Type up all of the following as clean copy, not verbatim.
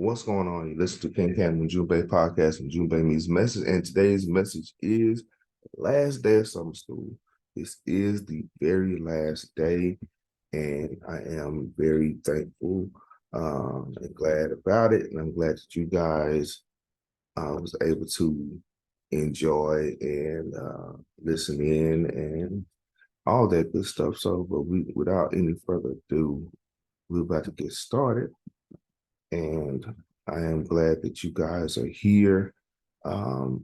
What's going on? You listen to Ken Cam Ujumbe podcast and Ujumbe means message. And today's message is the last day of summer school. This is the very last day, and I am very thankful and glad about it. And I'm glad that you guys was able to enjoy and listen in and all that good stuff. So, but without any further ado, we're about to get started. And I am glad that you guys are here. Much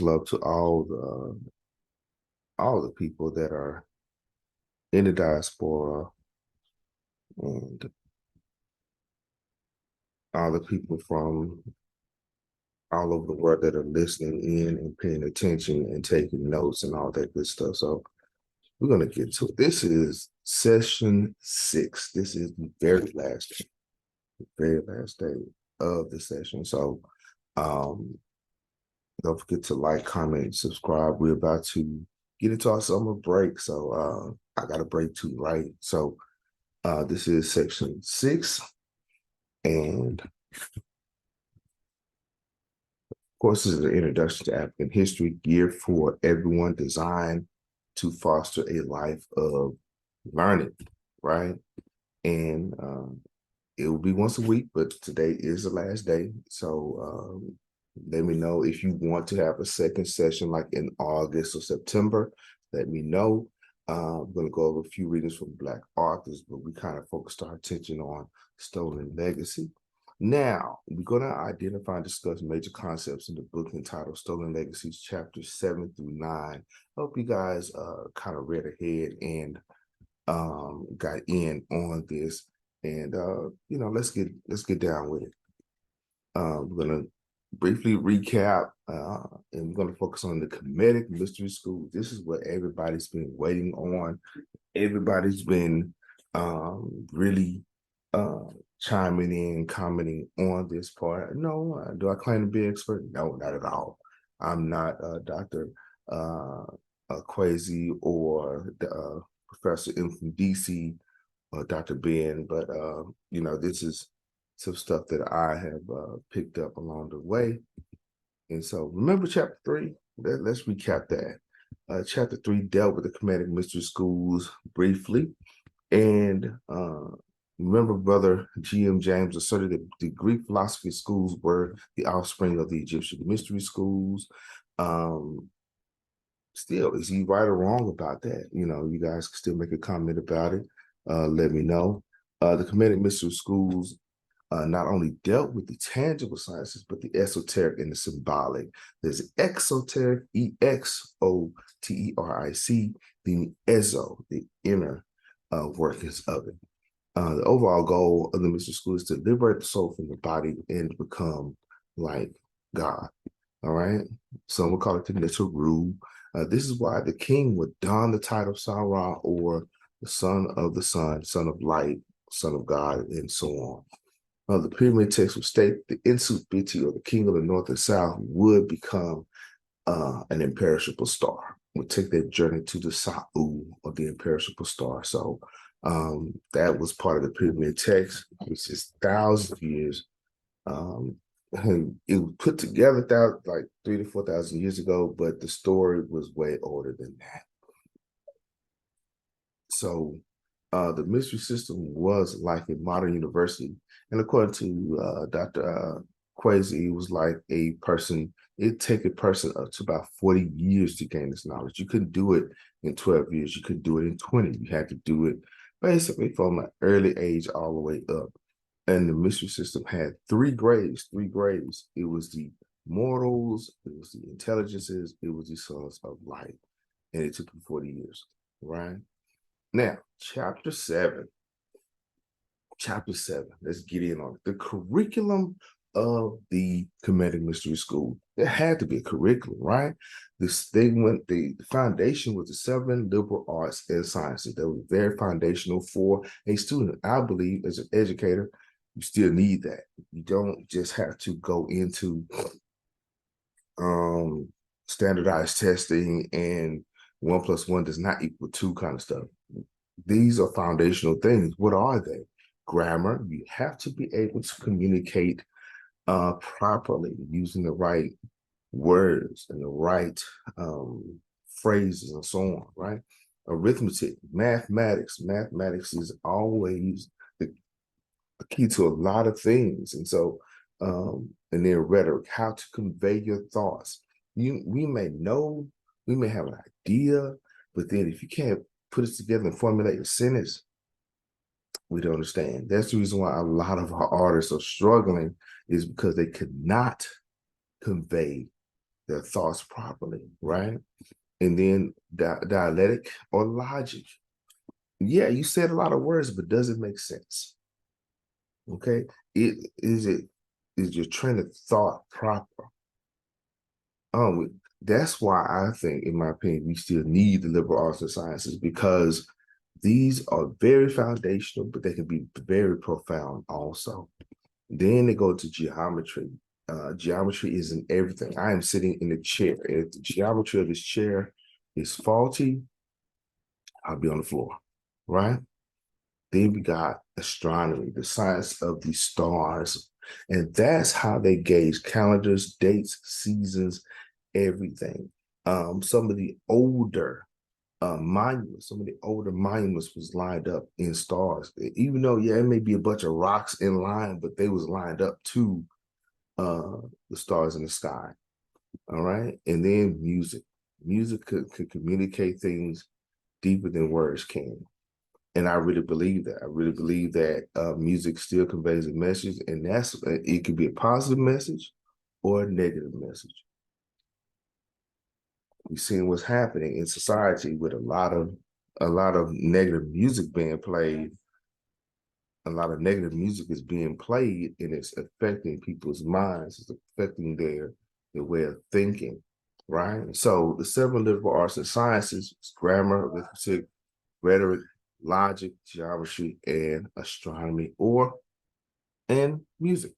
love to all the people that are in the diaspora and all the people from all over the world that are listening in and paying attention and taking notes and all that good stuff. So we're going to get to it. This is session 6. This is the very last day of the session. So don't forget to like, comment, subscribe. We're about to get into our summer break. So I got a break too, right? So this is section 6. And of course, this is an introduction to African history geared for everyone, designed to foster a life of learning, right? And it will be once a week, but today is the last day. So let me know if you want to have a second session like in August or September. Let me know. I'm going to go over a few readings from Black authors, but we kind of focused our attention on stolen legacy. Now, we're going to identify and discuss major concepts in the book entitled Stolen Legacies, chapters 7 through 9. I hope you guys kind of read ahead and got in on this. And let's get down with it. We're gonna briefly recap, and we're gonna focus on the KEMETIC Mystery School. This is what everybody's been waiting on. Everybody's been really chiming in, commenting on this part. No, do I claim to be an expert? No, not at all. I'm not Dr. Kwesi or Professor M from DC. Dr. Ben, but this is some stuff that I have picked up along the way. And so remember chapter 3? Let's recap that. Chapter 3 dealt with the KEMETIC mystery schools briefly. And remember Brother G.M. James asserted that the Greek philosophy schools were the offspring of the Egyptian mystery schools. Still, is he right or wrong about that? You guys can still make a comment about it. Let me know. The KEMETIC mystery schools not only dealt with the tangible sciences, but the esoteric and the symbolic. There's exoteric, EXOTERIC, the ESO, the inner workings of it. The overall goal of the mystery school is to liberate the soul from the body and become like God. All right. Some will call it the Neteru. This is why the king would don the title Sa-Ra, or the son of the sun, son of light, son of God, and so on. The pyramid text would state the Insubiti, or the king of the north and south, would become an imperishable star, would take that journey to the Sa'u, or the imperishable star. So that was part of the pyramid text, which is thousands of years. And it was put together like 3,000 to 4,000 years ago, but the story was way older than that. So the mystery system was like a modern university. And according to Dr. Kwesi, it was like a person, it'd take a person up to about 40 years to gain this knowledge. You couldn't do it in 12 years. You could do it in 20. You had to do it basically from an early age all the way up. And the mystery system had 3 grades. It was the mortals, it was the intelligences, it was the sons of light. And it took them 40 years, right? Now, chapter 7. Let's get in on it. The curriculum of the KEMETIC mystery school. There had to be a curriculum, right? The foundation was the 7 liberal arts and sciences that were very foundational for a student. I believe as an educator, you still need that. You don't just have to go into standardized testing and 1 + 1 does not equal 2 kind of stuff. These are foundational things. What are they? grammar. You have to be able to communicate properly using the right words and the right phrases and so on, right? Arithmetic, mathematics. Mathematics is always the key to a lot of things. And so, and then rhetoric, how to convey your thoughts. We may know, we may have an idea, but then if you can't put it together and formulate a sentence, we don't understand. That's the reason why a lot of our artists are struggling, is because they could not convey their thoughts properly, right? And then dialectic or logic. Yeah, you said a lot of words, but does it make sense? Okay, is your train of thought proper? That's why I think, in my opinion, we still need the liberal arts and sciences, because these are very foundational, but they can be very profound also. Then they go to geometry. Geometry is in everything. I am sitting in a chair. If the geometry of this chair is faulty, I'll be on the floor, right? Then we got astronomy, the science of the stars. And that's how they gauge calendars, dates, seasons, everything. Some of the older monuments was lined up in stars. Even though, yeah, it may be a bunch of rocks in line, but they was lined up to the stars in the sky. All right. And then music. Music could communicate things deeper than words can. And I really believe that. I really believe that music still conveys a message, and it could be a positive message or a negative message. We've seen what's happening in society with a lot of negative music being played. A lot of negative music is being played, and it's affecting people's minds. It's affecting their way of thinking, right? So the 7 liberal arts and sciences: grammar, arithmetic, rhetoric, logic, geometry, and astronomy, and music.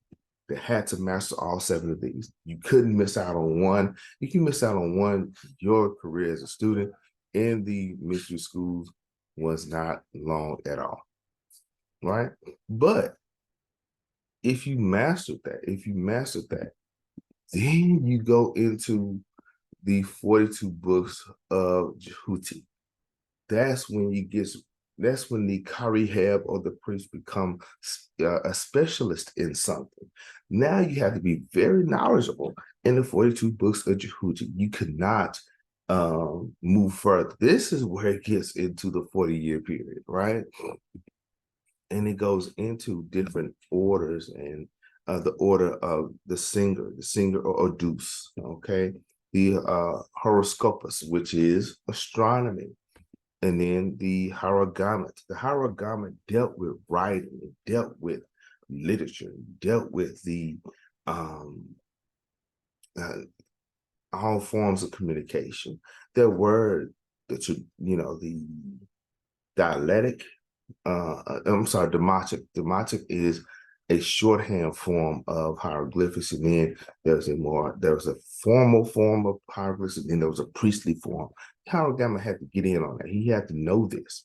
They had to master all 7 of these. You couldn't miss out on one. If you miss out on one, your career as a student in the mystery schools was not long at all, right? But if you mastered that, then you go into the 42 books of Jehuti. That's when the Kariheb or the priest become a specialist in something. Now you have to be very knowledgeable in the 42 books of Jehuti. You cannot move further. This is where it gets into the 40-year period, right? And it goes into different orders, and the order of the singer or Odus, okay? The horoscopus, which is astronomy. And then the Hierogamut. The Hierogamut dealt with writing, it dealt with literature, it dealt with the all forms of communication. There were the dialectic. I'm sorry, demotic. Demotic is a shorthand form of hieroglyphics, and then there was a formal form of hieroglyphics, and then there was a priestly form. Hierogama had to get in on that. He had to know this.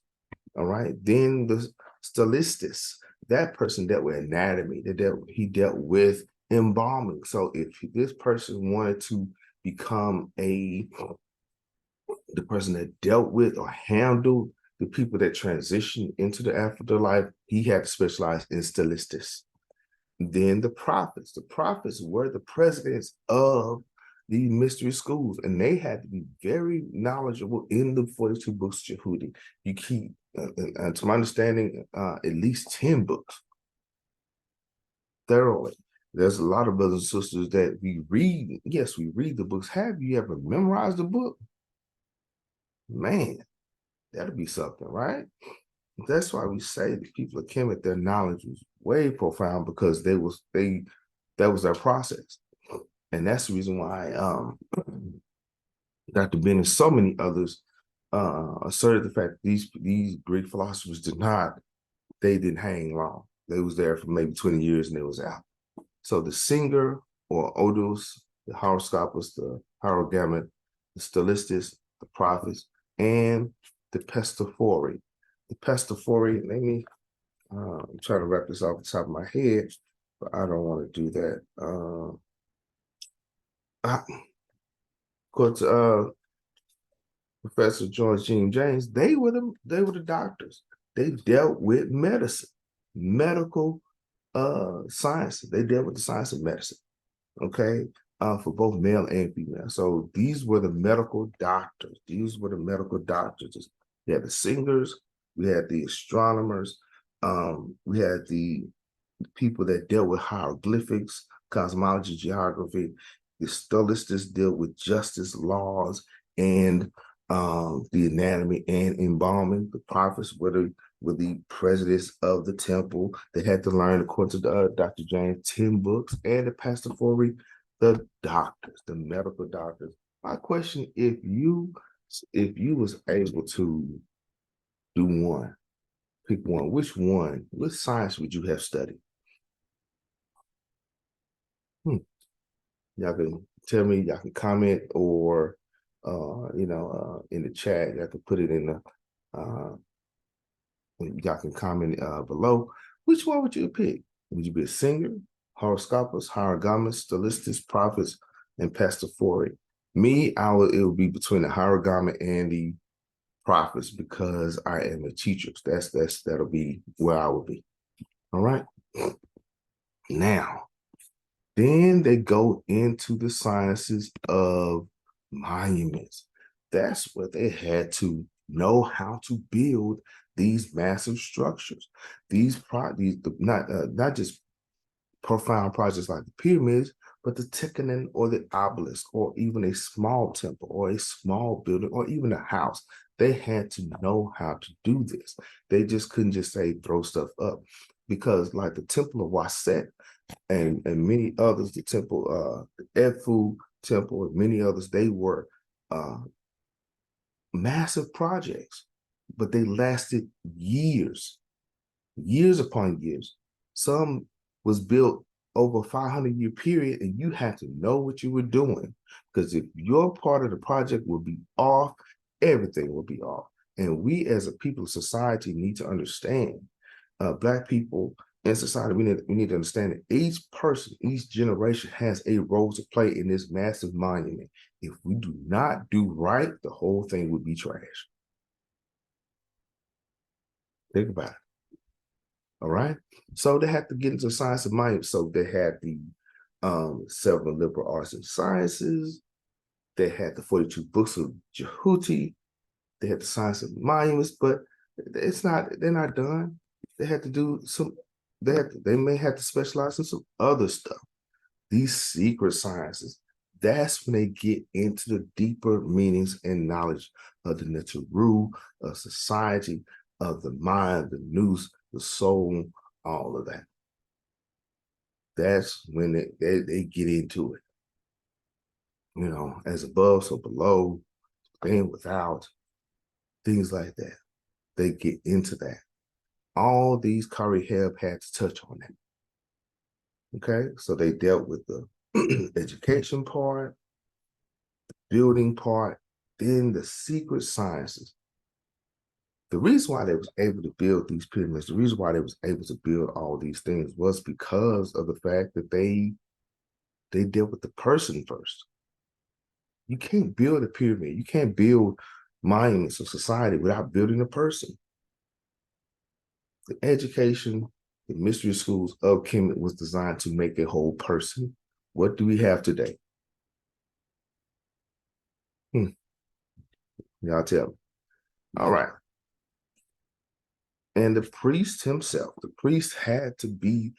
All right. Then the stylistus, that person dealt with anatomy. He dealt with embalming. So if this person wanted to become the person that dealt with or handled the people that transitioned into the afterlife, he had to specialize in stylistus. Then the prophets. The prophets were the presidents of the mystery schools, and they had to be very knowledgeable in the 42 books of Jehuti. You keep, to my understanding, at least 10 books thoroughly. There's a lot of brothers and sisters that we read. Yes, we read the books. Have you ever memorized the book? Man, that'll be something, right? That's why we say the people of Kemet, their knowledge was way profound, because that was their process. And that's the reason why Dr. Ben and so many others asserted the fact that these Greek philosophers didn't hang long. They was there for maybe 20 years and they was out. So the singer or Odus, the horoscopus, the hierogamut, the stylistus, the prophets, and the pestaphori. The pestaphori, I'm trying to wrap this off the top of my head, but I don't want to do that. Of course, Professor George Jean James, they were the doctors. They dealt with medicine, medical science. They dealt with the science of medicine. Okay, for both male and female. So these were the medical doctors. These were the medical doctors. We had the singers, we had the astronomers, we had the people that dealt with hieroglyphics, cosmology, geography. The statistics dealt with justice, laws, and the anatomy and embalming. The prophets were the presidents of the temple. They had to learn, according to Dr. James, 10 books, and the pastophori, the doctors, the medical doctors. My question: if you was able to do one, pick one, which science would you have studied? Y'all can tell me, y'all can comment, or in the chat, y'all can put it in the y'all can comment below. Which one would you pick? Would you be a singer, horoscopist, hierogamist, statistist, prophets, and pastophori? Me, it would be between the hierogama and the prophets, because I am a teacher. That'll be where I would be. All right. Now, then they go into the sciences of monuments. That's what they had to know how to build these massive structures. Not just profound projects like the pyramids, but the Tikkanen or the obelisk, or even a small temple or a small building, or even a house. They had to know how to do this. They just couldn't just say throw stuff up, because like the Temple of Waset and many others, the temple, the Edfu temple, and many others, they were massive projects, but they lasted years, years upon years. Some was built over a 500-year period, and you had to know what you were doing, because if your part of the project would be off, everything will be off. And we as a people of society need to understand, Black people in society, we need to understand that each person, each generation has a role to play in this massive monument. If we do not do right, the whole thing would be trash. Think about it. All right. So they had to get into the science of monuments. So they had the several liberal arts and sciences. They had the 42 books of Jehuti. They had the science of monuments, but they're not done. They had to do some, they may have to specialize in some other stuff. These secret sciences, that's when they get into the deeper meanings and knowledge of the Neteru, of society, of the mind, the nous, the soul, all of that. That's when they get into it. As above, so below, within, without, things like that. They get into that. All these Kari Heb had to touch on that. Okay, so they dealt with the education part, the building part, then the secret sciences. The reason why they was able to build these pyramids, the reason why they was able to build all these things, was because of the fact that they dealt with the person first. You can't build a pyramid. You can't build monuments of society without building a person. The education, the mystery schools of Kemet was designed to make a whole person. What do we have today? Y'all tell me. All right. And the priest himself, the priest had to be,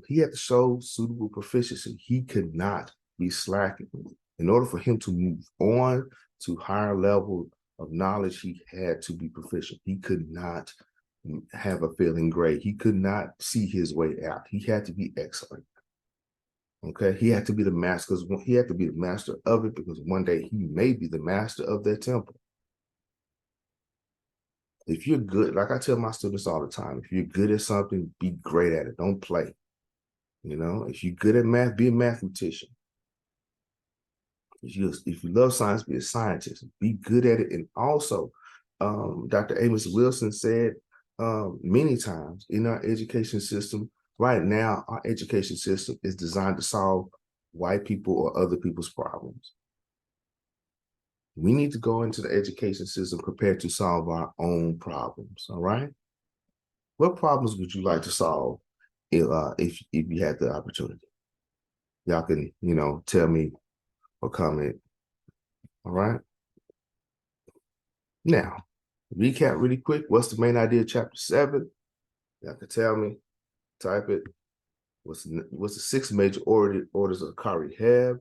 he had to show suitable proficiency. He could not be slacking. In order for him to move on to higher level of knowledge, he had to be proficient. He could not have a failing grade. He could not see his way out. He had to be excellent. Okay, he had to be the master, because he had to be the master of it, because one day he may be the master of that temple. If you're good, like I tell my students all the time, if you're good at something, be great at it. Don't play. If you're good at math, be a mathematician. If you love science, be a scientist. Be good at it. And also, Dr. Amos Wilson said, many times in our education system. Right now, our education system is designed to solve white people or other people's problems. We need to go into the education system prepared to solve our own problems, all right? What problems would you like to solve if you had the opportunity? Y'all can, tell me or comment, all right? Now, recap really quick. What's the main idea of chapter 7? Y'all can tell me, type it. What's the 6 major orders of Kari have?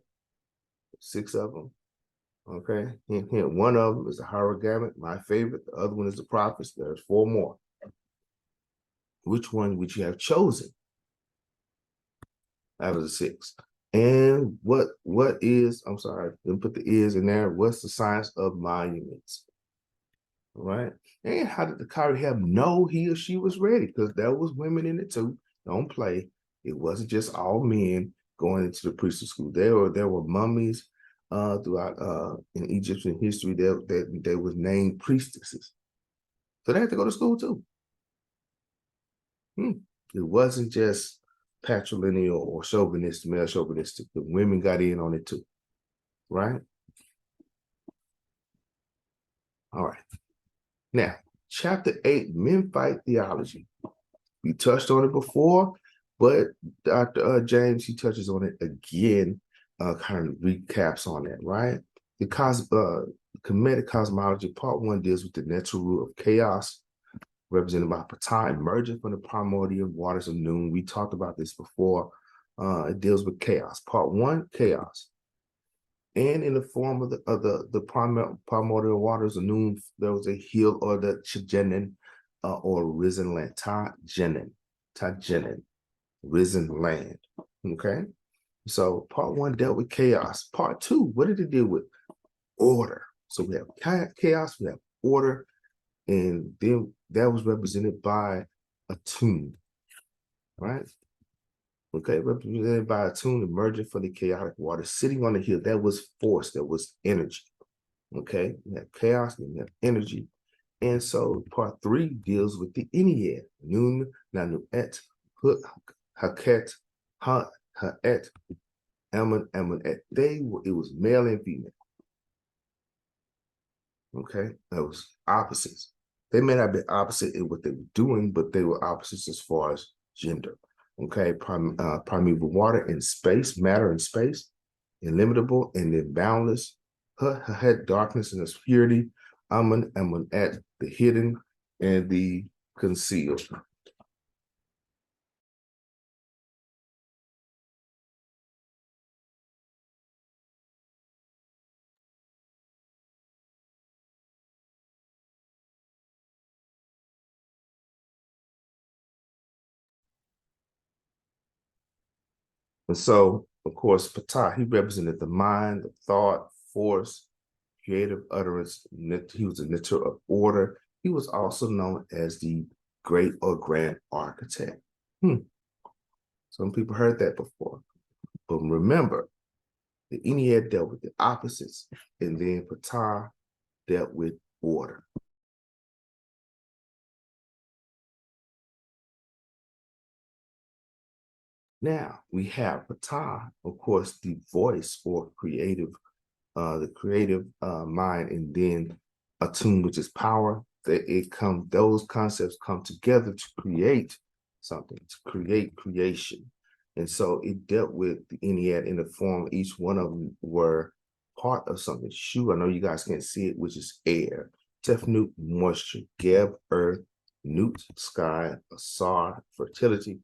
6 of them. Okay. Hint, one of them is the hierogamit, my favorite. The other one is the prophets. There's 4 more. Which one would you have chosen out of the 6? And what is, I'm sorry, didn't put the is in there. What's the science of monuments? All right. And how did the Kari have know he or she was ready? Because there was women in it too. Don't play. It wasn't just all men going into the priesthood school. There were mummies throughout in Egyptian history that they was named priestesses. So they had to go to school too. It wasn't just patrilineal or chauvinistic, male chauvinistic. The women got in on it too, right? All right. Now, chapter 8, men fight theology. We touched on it before, but Dr. James, he touches on it again, kind of recaps on that, right? The KEMETIC cosmology, part 1 deals with the natural rule of chaos, represented by Ptah emerging from the primordial waters of noon. We talked about this before. It deals with chaos. Part 1, chaos. And in the form of the primordial waters of noon, there was a hill or the Chijenin or risen land, Tajenin, risen land. Okay. So part 1 dealt with chaos. Part 2, what did it deal with? Order. So we have chaos, we have order, and then that was represented by a tune, right? Okay, represented by a tune emerging from the chaotic water, sitting on the hill. That was force, that was energy. Okay, we have chaos, and we have energy. And so part 3 deals with the Ennead, Nun, Nanuet, Hut, Haket, Ha'et, Amun, Amunet. It was male and female. Okay, that was opposites. They may not be opposite in what they were doing, but they were opposites as far as gender. Okay, primeval water and space, matter and space, illimitable and then boundless. Had darkness and obscurity. Amun, Amunet, the hidden and the concealed. And so, of course, Ptah, he represented the mind, the thought, force, creative utterance. He was a nature of order. He was also known as the great or grand architect. Some people heard that before. But remember, the Ennead dealt with the opposites, and then Ptah dealt with order. Now, we have Ptah, of course, the voice or creative, the creative mind, and then attune, which is power. Those concepts come together to create something, to create creation. And so it dealt with the Ennead in the form, each one of them were part of something. Shu, I know you guys can't see it, which is air. Tefnut, moisture. Geb, earth. Nut, sky. Asar, fertility.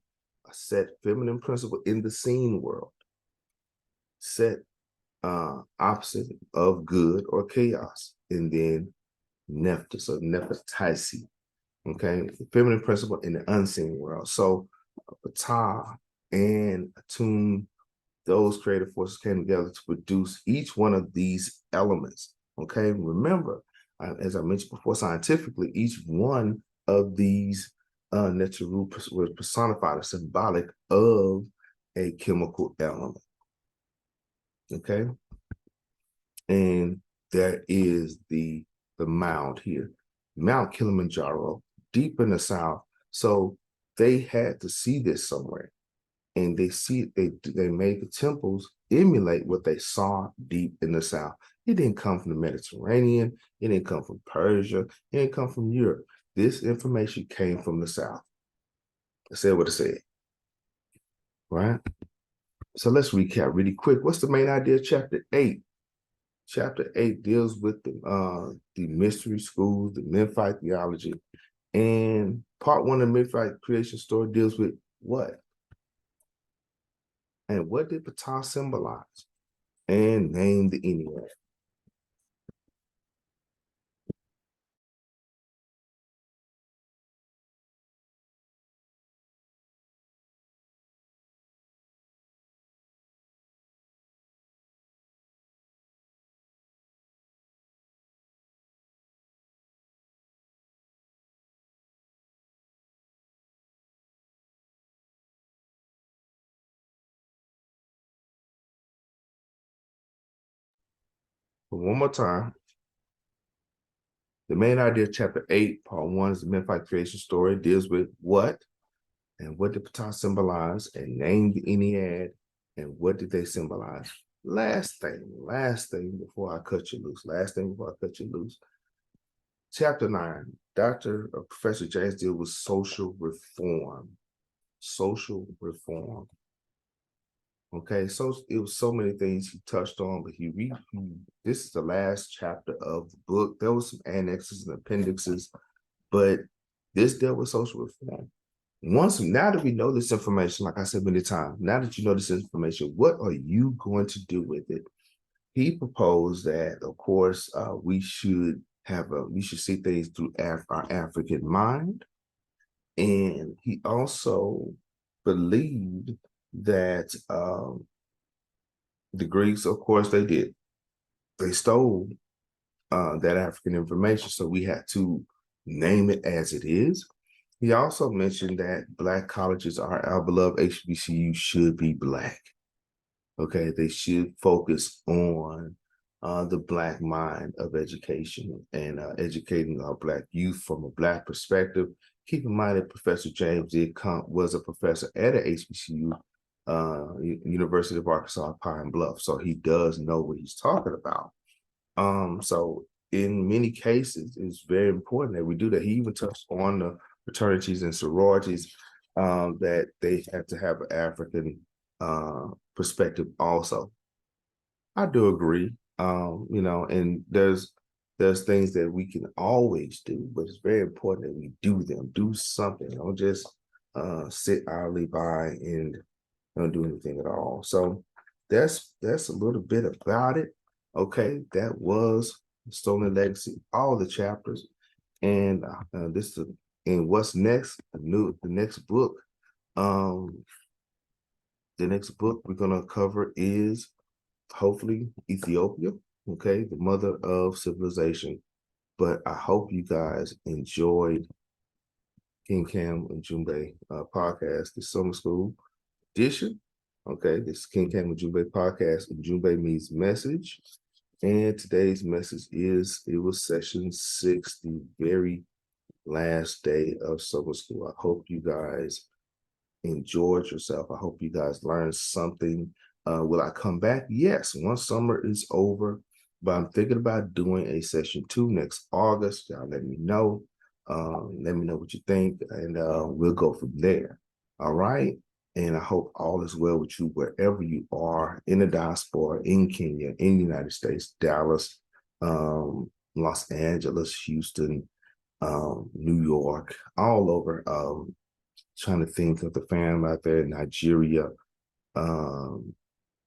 A set feminine principle in the seen world. Set opposite of good or chaos. And then Nephthys or Nephthisi. Okay, the feminine principle in the unseen world. So Ptah and Attune, those creative forces came together to produce each one of these elements. Okay, remember, as I mentioned before, scientifically, each one of these natural was personified or symbolic of a chemical element. Okay, and there is the mound here, Mount Kilimanjaro, deep in the South. So they had to see this somewhere. And they made the temples emulate what they saw deep in the South. It didn't come from the Mediterranean. It didn't come from Persia. It didn't come from Europe. This information came from the South. It said what it said, right? So let's recap really quick. What's the main idea of chapter 8? Chapter 8 deals with the mystery schools, the Memphite theology, and part 1 of the Memphite creation story deals with what? And what did Ptah symbolize? And name the Ennead. One more time. The main idea of chapter 8, part 1 is the Memphite creation story, deals with what and what did Ptah symbolize, and name the Ennead, and what did they symbolize. Last thing before I cut you loose. Chapter 9, Professor James deals with social reform. Okay, so it was so many things he touched on, but this is the last chapter of the book. There was some annexes and appendixes, but this dealt with social reform. Now that we know this information, like I said many times, now that you know this information, what are you going to do with it? He proposed that, of course, we should see things through our African mind, and he also believed that the Greeks, of course, they stole that African information, so we had to name it as it is. He also mentioned that Black colleges, our beloved HBCU, should be Black. Okay, they should focus on the Black mind of education and educating our Black youth from a Black perspective. Keep in mind that Professor James was a professor at a HBCU, University of Arkansas, Pine Bluff, so he does know what he's talking about. So in many cases, it's very important that we do that. He even touched on the fraternities and sororities, that they have to have an African perspective also. I do agree, and there's things that we can always do, but it's very important that we do something. Don't just sit idly by and don't do anything at all. So that's a little bit about it. Okay, that was Stolen Legacy, all the chapters, and what's next? The next book. The next book we're gonna cover is hopefully Ethiopia. Okay, the mother of civilization. But I hope you guys enjoyed King Cam and Ujumbe podcast, the summer school edition. Okay, this is King Cam and Ujumbe podcast. Ujumbe means message. And today's message it was session 6, the very last day of summer school. I hope you guys enjoyed yourself. I hope you guys learned something. Will I come back? Yes, once summer is over, but I'm thinking about doing a session 2 next August. Y'all let me know. Let me know what you think, and we'll go from there. All right. And I hope all is well with you wherever you are in the diaspora, in Kenya, in the United States, Dallas, Los Angeles, Houston, New York, all over. Trying to think of the fam out there in Nigeria,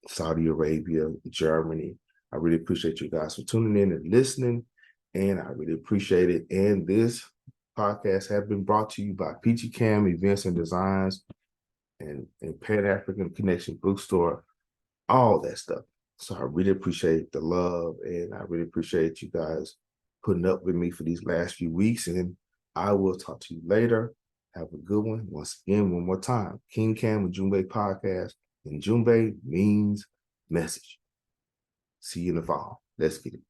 Saudi Arabia, Germany. I really appreciate you guys for tuning in and listening, and I really appreciate it. And this podcast has been brought to you by PG Cam Events and Designs and Pan African Connection Bookstore, all that stuff. So I really appreciate the love, and I really appreciate you guys putting up with me for these last few weeks. And I will talk to you later. Have a good one. Once again, one more time, King Cam and Ujumbe podcast. And Ujumbe means message. See you in the fall. Let's get it.